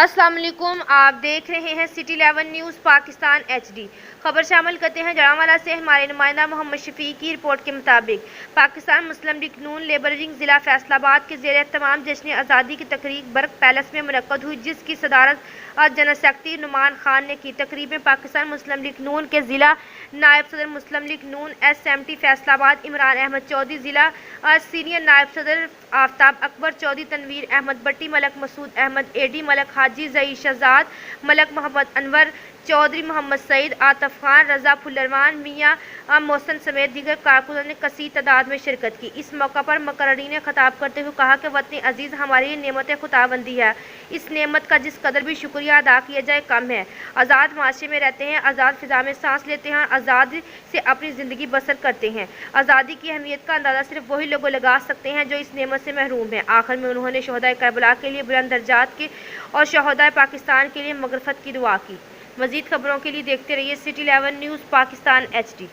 अस्सलाम वालेकुम। आप देख रहे हैं सिटी 11 न्यूज़ पाकिस्तान HD। खबर शामिल करते हैं जड़ांवाला से हमारे नुमाइंदा मोहम्मद शफीक की रिपोर्ट के मुताबिक पाकिस्तान मुस्लिम लीग नून लेबर विंग ज़िला फैसलाबाद के ज़ेर तमाम जश्न आज़ादी की तकरीब बर्क पैलेस में मुनक्कद हुई, जिसकी सदारत जनरल सेक्रेटरी नुमान खान ने की। तकरीब में पाकिस्तान मुस्लिम लीग नून के ज़िला नायब सदर मुस्लिम लीग नून SMT फैसलाबाद इमरान अहमद चौधरी, ज़िला सीनियर नायब सदर आफ्ताब अकबर चौधरी, तनवीर अहमद भट्टी, मलक मसूद अहमद AD, मलक हाजी जई शहजाद, मलक मोहम्मद अनवर चौधरी, मोहम्मद सईद, आतफ खान, रजा फुल्लरवान, मियाँ मोहसन समेत दीगर कारकुनों ने कसीर तादाद में शिरकत की। इस मौका पर मुकर्ररीन ने खिताब करते हुए कहा कि वतन अजीज़ हमारी नेमत खुदाबंदी है। इस नेमत का जिस कदर भी शुक्रिया अदा किया जाए कम है। आज़ाद माशरे में रहते हैं, आज़ाद फिजा में सांस लेते हैं, आज़ादी से अपनी ज़िंदगी बसर करते हैं। आज़ादी की अहमियत का अंदाज़ा सिर्फ वही लोग लगा सकते हैं जो इस नेमत से महरूम हैं। आखिर में उन्होंने शहदाए करबला के लिए बुलंद दर्जात के और शहदाए पाकिस्तान के लिए मगफरत की दुआ की। मज़ीद खबरों के लिए देखते रहिए सिटी 11 न्यूज़ पाकिस्तान HD।